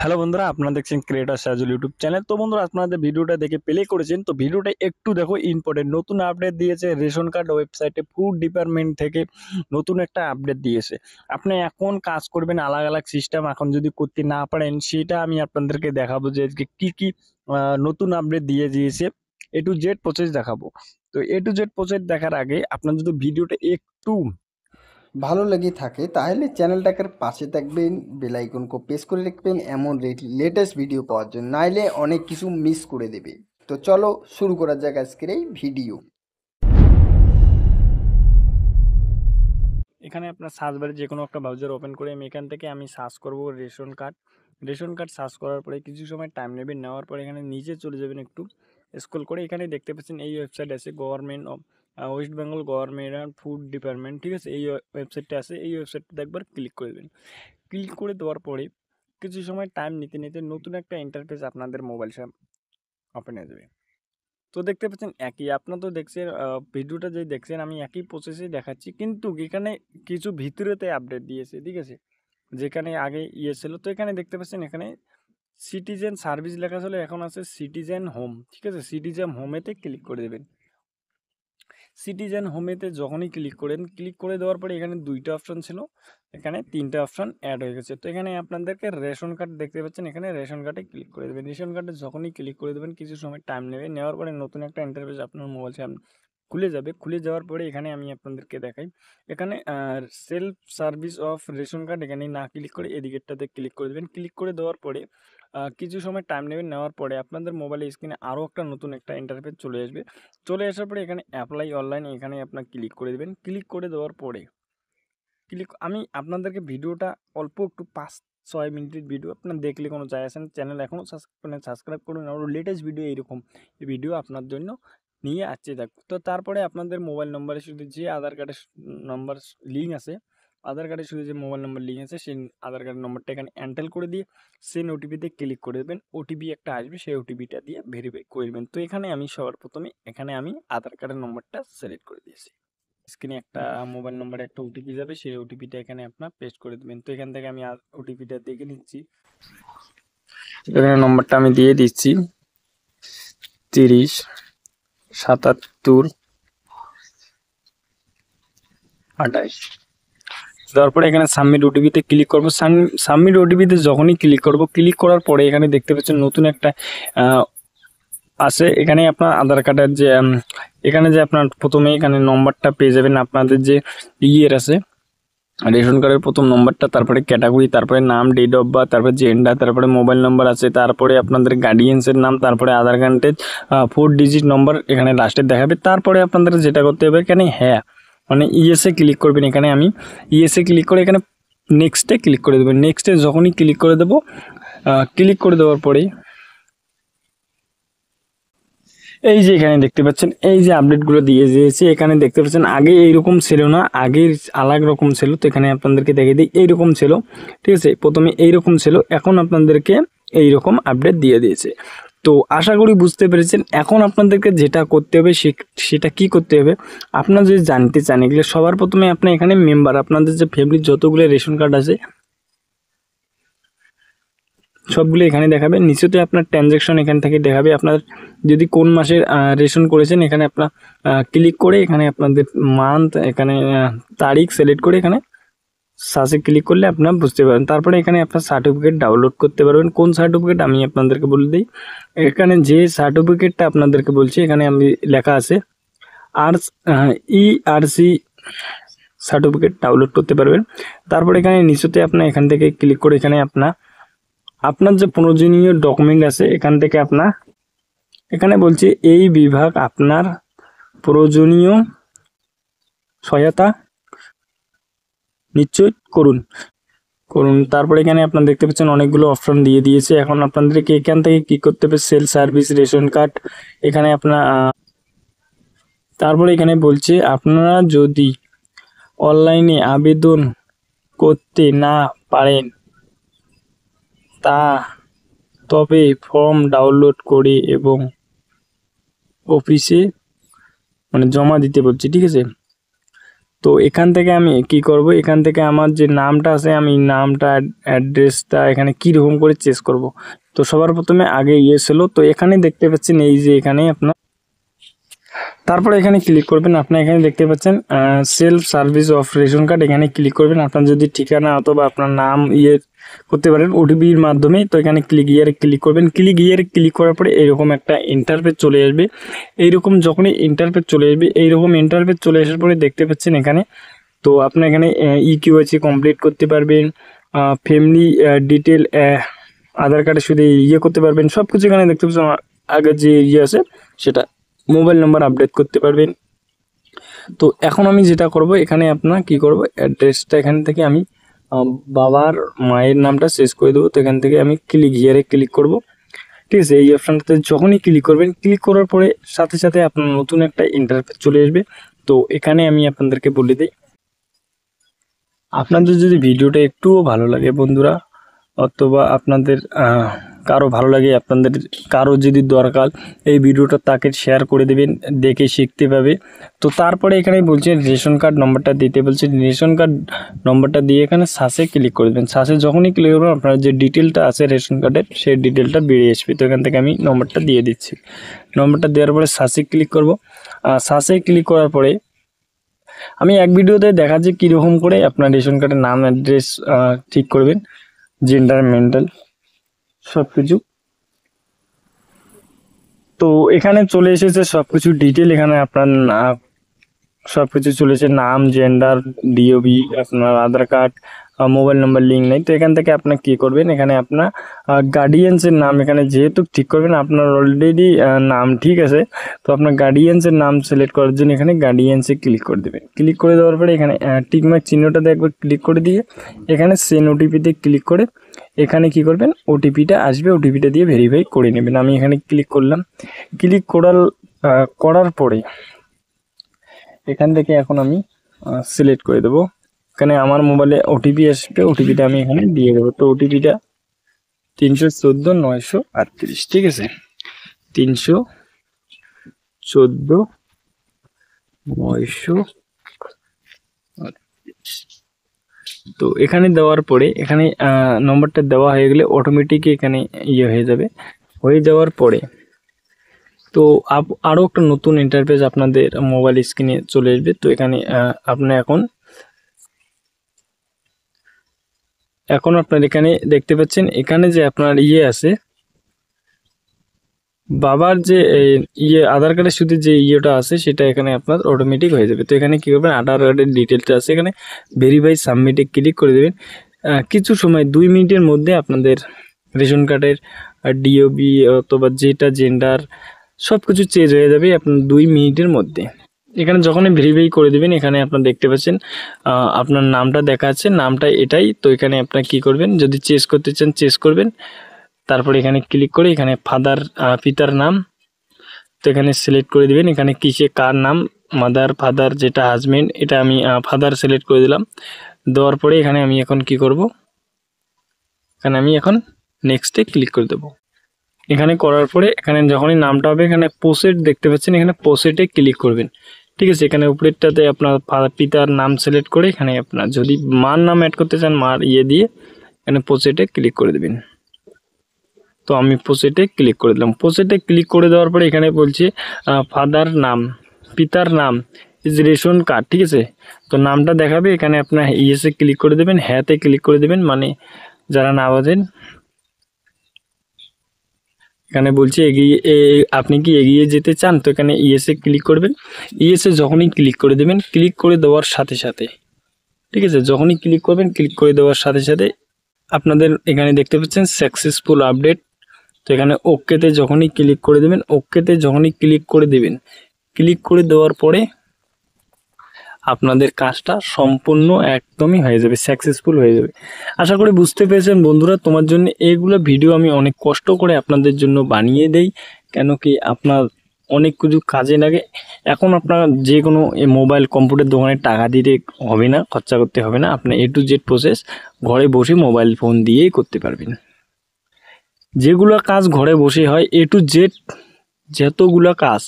Hello বন্ধুরা, আপনারা দেখছেন ক্রিয়েটর সাজুল ইউটিউব চ্যানেল। তো বন্ধুরা, আপনাদের ভিডিওটা দেখে প্লে করেছেন, তো ভিডিওটা একটু দেখো, ইম্পর্টেন্ট নতুন আপডেট দিয়েছে রেশন কার্ড ওয়েবসাইটে। ফুড ডিপার্টমেন্ট থেকে নতুন একটা আপডেট দিয়েছে। আপনি এখন কাজ করবেন আলাদা আলাদা সিস্টেম, এখন যদি করতে না পারেন সেটা আমি আপনাদেরকে দেখাবো যে আজকে কি কি নতুন আপডেট দিয়ে দিয়েছে। এ টু জেড প্রসেস দেখাবো। তো এ টু জেড প্রসেস দেখার আগে আপনার যদি ভিডিওটা একটু ভালো লেগে থাকে তাহলে চ্যানেলটাকে পাশে থাকবেন, বেল আইকনকে প্রেস করে রাখবেন এমন লেটেস্ট ভিডিও পাওয়ার জন্য, নাইলে অনেক কিছু মিস করে দেবে। তো চলো শুরু করা যাক আজকের এই ভিডিও। এখানে আপনার সার্চ বারে যে কোনো একটা ব্রাউজার ওপেন করে আমি এখান থেকে সার্চ করব ration card. Ration card search করার পরে কিছু সময় টাইম নেবেন, নেওয়ার পরে এখানে নিচে চলে যাবেন, একটু স্ক্রল করে এখানে দেখতে পাচ্ছেন এই ওয়েবসাইট আছে government of West Bengal government and food department, ঠিক আছে। এই ওয়েবসাইটটা আছে, এই ওয়েবসাইটটা একবার ক্লিক করে দেবেন। ক্লিক করে দেওয়ার পরে কিছু সময় টাইম নিতে নিতে নতুন একটা ইন্টারফেস আপনাদের মোবাইল ওপেন হয়ে যাবে। তো দেখতে পাচ্ছেন একই, আপনার তো দেখছেন ভিডিওটা যে দেখছেন আমি একই প্রসেসে দেখাচ্ছি, কিন্তু এখানে কিছু ভিতরেতে আপডেট দিয়েছে, ঠিক আছে। যেখানে আগে ছিল, তো এখানে দেখতে পাচ্ছেন এখানে সিটিজেন সার্ভিস লেখা ছিল, এখন আছে সিটিজেন হোম, ঠিক আছে। সিটিজেন হোমেতে ক্লিক করে দেবেন। সিটিজেন হোমেতে যখনই ক্লিক করেন, ক্লিক করে দেওয়ার পরে এখানে দুইটা অপশন ছিল, এখানে তিনটা অপশন অ্যাড হয়ে গেছে। তো এখানে আপনাদেরকে রেশন কার্ড দেখতে পাচ্ছেন, এখানে রেশন কার্ডে ক্লিক করে দেবেন। রেশন কার্ডে যখনই ক্লিক করে দেবেন কিছু সময় টাইম নেবে, নেওয়ার পরে নতুন একটা ইন্টারফেস আপনার মোবাইল সামনে খুলে যাবে। খুলে যাওয়ার পরে এখানে আমি আপনাদেরকে দেখাই, এখানে self service of ration card, এখানে না ক্লিক করে এদিকেরটাতে ক্লিক করে দেবেন। ক্লিক করে দেওয়ার পরে কিছু সময় টাইম নেবেন, নেওয়ার পরে আপনাদের মোবাইলের স্ক্রিনে আরও একটা নতুন একটা ইন্টারফেস চলে আসবে। চলে আসার পরে এখানে অ্যাপ্লাই অনলাইন, এখানে আপনার ক্লিক করে দেবেন। ক্লিক করে দেওয়ার পরে আমি আপনাদেরকে ভিডিওটা অল্প একটু 5-6 মিনিটের ভিডিও, আপনার দেখলে কোনো যায় আসে না। চ্যানেল এখনও সাবস্ক্রাইব করুন, আরও লেটেস্ট ভিডিও এইরকম ভিডিও আপনার জন্য নিয়ে আসছে থাকবো। তো তারপরে আপনাদের মোবাইল নম্বরে শুধু যে আধার কার্ডের নম্বর লিঙ্ক আছে, আধার কার্ডের শুধু যে মোবাইল নম্বর লিঙ্ক আছে সেই আধার কার্ডের নম্বরটা এখানে এন্টার করে দিয়ে সেন্ড ওটিপিতে ক্লিক করে দেবেন। ওটিপি একটা আসবে, সেই ওটিপিটা দিয়ে ভেরিফাই করে দেবেন। তো এখানে আমি সবার প্রথমে এখানে আমি আধার কার্ডের নম্বরটা সিলেক্ট করে দিয়েছি। স্ক্রিনে একটা মোবাইল নম্বরে একটা ওটিপি যাবে, সেই ওটিপিটা এখানে আপনার পেস্ট করে দেবেন। তো এখান থেকে আমি ওটিপিটা দেখে নিচ্ছি, এখানে নম্বরটা আমি দিয়ে দিচ্ছি 30 77 28। তারপরে এখানে সাবমিট ওটিপিতে ক্লিক করবো। সাবমিট ওটিপিতে যখনই ক্লিক করব, ক্লিক করার পরে এখানে দেখতে পাচ্ছেন নতুন একটা আছে, এখানে আপনার আধার কার্ডের যে এখানে যে আপনার প্রথমে এখানে নম্বরটা পেয়ে যাবেন, আপনাদের যে ইয়ের আছে রেশন কার্ডের প্রথম নম্বরটা, তারপরে ক্যাটাগরি, তারপরে নাম, ডেট অফ বার্থ, তারপরে জেন্ডার, তারপরে মোবাইল নম্বর আছে, তারপরে আপনাদের গার্ডিয়ানসের নাম, তারপরে আধার কার্ডের 4 ডিজিট নম্বর এখানে লাস্টে দেখাবে। তারপরে আপনাদের যেটা করতে হবে এখানে হ্যাঁ মানে ইএসএ ক্লিক করবেন। এখানে আমি ইএসএ ক্লিক করে এখানে নেক্সটে ক্লিক করে দেবেন। নেক্সটে যখনই ক্লিক করে দেবো, ক্লিক করে দেওয়ার পরেই এই যে এখানে দেখতে পাচ্ছেন এই যে আপডেটগুলো দিয়ে দিয়েছে। এখানে দেখতে পাচ্ছেন আগে এইরকম ছিল না, আগে আলাদা রকম ছিল। তো এখানে আপনাদেরকে দেখে দিই, এইরকম ছিল, ঠিক আছে। প্রথমে এইরকম ছিল, এখন আপনাদেরকে এইরকম আপডেট দিয়ে দিয়েছে। তো আশা করি বুঝতে পেরেছেন। এখন আপনাদেরকে যেটা করতে হবে সেটা কি করতে হবে, আপনারা যদি জানতে চান এগুলো, সবার প্রথমে আপনি এখানে মেম্বার, আপনাদের যে ফ্যামিলির যতগুলো রেশন কার্ড আছে সবগুলো এখানে দেখাবে। নিচেতে আপনার ট্রানজ্যাকশন এখান থেকে দেখাবে, আপনার যদি কোন মাসের রেশন করেছেন এখানে আপনার ক্লিক করে এখানে আপনাদের মান্থ, এখানে তারিখ সিলেক্ট করে এখানে সার্চে ক্লিক করলে আপনারা বুঝতে পারবেন। তারপরে এখানে আপনার সার্টিফিকেট ডাউনলোড করতে পারবেন। কোন সার্টিফিকেট আমি আপনাদেরকে বলে দিই, এখানে যে সার্টিফিকেটটা আপনাদেরকে বলছি এখানে আমি লেখা আছে আর ইআরসি সার্টিফিকেট ডাউনলোড করতে পারবেন। তারপরে এখানে নিচেতে আপনার এখান থেকে ক্লিক করে এখানে আপনার যে প্রয়োজনীয় ডকুমেন্ট আছে এখান থেকে আপনার এখানে বলছে এই বিভাগ আপনার প্রয়োজনীয় সহায়তা নিশ্চয় করুন করুন। তারপরে এখানে আপনারা দেখতে পাচ্ছেন অনেকগুলো অপশন দিয়ে দিয়েছে। এখন আপনাদেরকে এখান থেকে কি করতে হবে, সেল সার্ভিস রেশন কার্ড এখানে আপনার তারপরে এখানে বলছে আপনারা যদি অনলাইনে আবেদন করতে না পারেন তা তবে ফর্ম ডাউনলোড করে এবং অফিসে জমা দিতে বলছি, ঠিক আছে। তো এখান থেকে আমি কি করব, এখান থেকে আমার যে নামটা আছে আমি নামটা অ্যাড্রেসটা এখানে কীরকম করে চেঞ্জ করব। তো সবার প্রথমে আগে ছিল, তো এখানে দেখতে পাচ্ছেন এই যে এখানে আপনার, তারপরে এখানে ক্লিক করবেন। আপনার এখানে দেখতে পাচ্ছেন self service of ration card, এখানে ক্লিক করবেন। আপনার যদি ঠিকানা অথবা আপনার নাম করতে পারেন ওটিপির মাধ্যমে, তো এখানে ক্লিক করবেন। ক্লিক করার পরে এরকম একটা ইন্টারফেস চলে আসবে। এইরকম যখনই ইন্টারফেস চলে আসবে, এইরকম ইন্টারফেস চলে আসার পরে দেখতে পাচ্ছেন এখানে, তো আপনি এখানে ইকিউআইসি কমপ্লিট করতে পারবেন, ফ্যামিলি ডিটেল, আধার কার্ডে শুধু করতে পারবেন, সব কিছু এখানে দেখতে পাচ্ছেন। আগে যে আছে সেটা মোবাইল নাম্বার আপডেট করতে পারবেন। তো এখন আমি যেটা করব, এখানে আপনার কি করব, অ্যাড্রেসটা এখান থেকে আমি বাবার মায়ের নামটা চেঞ্জ করে দেবো। তো এখান থেকে আমি ক্লিক করব। ঠিক আছে, এই অপশানটাতে যখনই ক্লিক করবেন, ক্লিক করার পরে সাথে সাথে আপনার নতুন একটা ইন্টারফেস চলে আসবে। তো এখানে আমি আপনাদেরকে বলে দিই, আপনাদের যদি ভিডিওটা একটুও ভালো লাগে বন্ধুরা, অথবা আপনাদের কারো ভালো লাগে, আপনাদের কারো যদি দরকার এই ভিডিওটা তাকে শেয়ার করে দেবেন, দেখে শিখতে পাবে। তো তারপরে এখানে বলছে রেশন কার্ড নম্বরটা দিতে বলছে, রেশন কার্ড নম্বরটা দিয়ে এখানে সার্চে ক্লিক করে দেবেন। সার্চে যখনই ক্লিক করবেন আপনার যে ডিটেলটা আছে রেশন কার্ডের, সেই ডিটেলটা বেরিয়ে আসবে। তো এখান থেকে আমি নম্বরটা দিয়ে দিচ্ছি। নম্বরটা দেওয়ার পরে সার্চে ক্লিক করব। সার্চে ক্লিক করার পরে আমি এক ভিডিওতে দেখাচ্ছি কীরকম করে আপনার রেশন কার্ডের নাম অ্যাড্রেস ঠিক করবেন, জেন্ডার মেন্টাল সব কিছু। তো এখানে চলে এসেছে সব কিছু ডিটেল, এখানে আপনার সব কিছু চলেছে, নাম, জেন্ডার, ডিওবি, আপনার আধার কার্ড, মোবাইল নাম্বার লিঙ্ক নেই। তো এখান থেকে আপনার কী করবেন, এখানে আপনার গার্ডিয়ানসের নাম এখানে যেহেতু ঠিক করবেন, আপনার অলরেডি নাম ঠিক আছে, তো আপনার গার্ডিয়ানসের নাম সিলেক্ট করার জন্য এখানে গার্ডিয়ানসে ক্লিক করে দেবেন। ক্লিক করে দেওয়ার পরে এখানে টিকমার্ক চিহ্নটাতে একবার ক্লিক করে দিয়ে এখানে সেন্ড ওটিপিতে ক্লিক করে এখানে কি করবেন, ওটিপিটা আসবে, ওটিপিটা দিয়ে ভেরিফাই করে নেবেন। আমি এখানে ক্লিক করলাম। ক্লিক করার পরে এখান থেকে এখন আমি সিলেক্ট করে দেবো। এখানে আমার মোবাইলে ওটিপি আসবে, ওটিপিটা আমি এখানে দিয়ে দেবো। তো ওটিপিটা 314-938, ঠিক আছে, 314-938। তো এখানে দেওয়ার পরে এখানে নম্বরটা দেওয়া হয়ে গেলে অটোমেটিক এখানে হয়ে যাবে। হয়ে যাওয়ার পরে তো আরও একটা নতুন ইন্টারফেস আপনাদের মোবাইল স্ক্রিনে চলে আসবে। তো এখানে আপনি এখন আপনার এখানে দেখতে পাচ্ছেন, এখানে যে আপনার আছে বাবার যে আধার কার্ডের শুধু যে আছে সেটা এখানে আপনার অটোমেটিক হয়ে যাবে। তো এখানে কী করবেন, আধার কার্ডের ডিটেলটা আছে এখানে ভেরিফাই সাবমিটে ক্লিক করে দেবেন। কিছু সময় 2 মিনিটের মধ্যে আপনাদের রেশন কার্ডের ডিওবি অথবা যেটা জেন্ডার সব কিছু চেঞ্জ হয়ে যাবে আপনার 2 মিনিটের মধ্যে। এখানে যখনই ভেরিফাই করে দেবেন, এখানে আপনার দেখতে পাচ্ছেন আপনার নামটা দেখাচ্ছে, নামটা এটাই। তো এখানে আপনার কি করবেন, যদি চেঞ্জ করতে চান চেঞ্জ করবেন। তারপরে এখানে ক্লিক করে এখানে পিতার নাম, তো এখানে সিলেক্ট করে দিবেন। এখানে কার নাম, মাদার, ফাদার, যেটা হাজবেন্ড, এটা আমি ফাদার সিলেক্ট করে দিলাম। দেওয়ার পরে এখানে আমি এখন কি করব, এখানে আমি এখন নেক্সটে ক্লিক করে দেবো। এখানে করার পরে এখানে যখনই নামটা হবে, এখানে পোসেট দেখতে পাচ্ছেন, এখানে পোসেটে ক্লিক করবেন। ঠিক আছে, এখানে উপরেরটাতে আপনার পিতার নাম সিলেক্ট করে এখানে আপনার যদি মার নাম অ্যাড করতে চান, মার দিয়ে এখানে পোসেটে ক্লিক করে দেবেন। তো আমি পোসেটে ক্লিক করে দিলাম। পোসেটে ক্লিক করে দেওয়ার পরে এখানে বলছে ফাদার নাম, পিতার নাম ইজ রেশন কার্ড, ঠিক আছে। তো নামটা দেখাবে, এখানে আপনার ইয়েসে ক্লিক করে দেবেন, হ্যাঁতে ক্লিক করে দেবেন, মানে যারা না বোঝেন। এখানে বলছে আপনি কি এগিয়ে যেতে চান, তো এখানে ইয়েসে ক্লিক করবেন। ইয়েসে যখনই ক্লিক করে দেবেন, ক্লিক করে দেওয়ার সাথে সাথে, ঠিক আছে, যখনই ক্লিক করবেন, ক্লিক করে দেওয়ার সাথে সাথে আপনাদের এখানে দেখতে পাচ্ছেন সাকসেসফুল আপডেট। তো এখানে ওকেতে যখনই ক্লিক করে দেবেন, ক্লিক করে দেওয়ার পরে আপনাদের কাজটা সম্পূর্ণ একদমই হয়ে যাবে, সাকসেসফুল হয়ে যাবে। আশা করি বুঝতে পেরেছেন বন্ধুরা। তোমার জন্য এইগুলো ভিডিও আমি অনেক কষ্ট করে আপনাদের জন্য বানিয়ে দেই, কেন কি আপনার অনেক কিছু কাজে লাগে। এখন আপনার যে কোনো মোবাইল কম্পিউটার দোকানে টাকা দিতে হবে না, খরচা করতে হবে না, আপনার A to Z প্রসেস ঘরে বসে মোবাইল ফোন দিয়েই করতে পারবেন। যেগুলো কাজ ঘরে বসে হয়, A to Z যতগুলো কাজ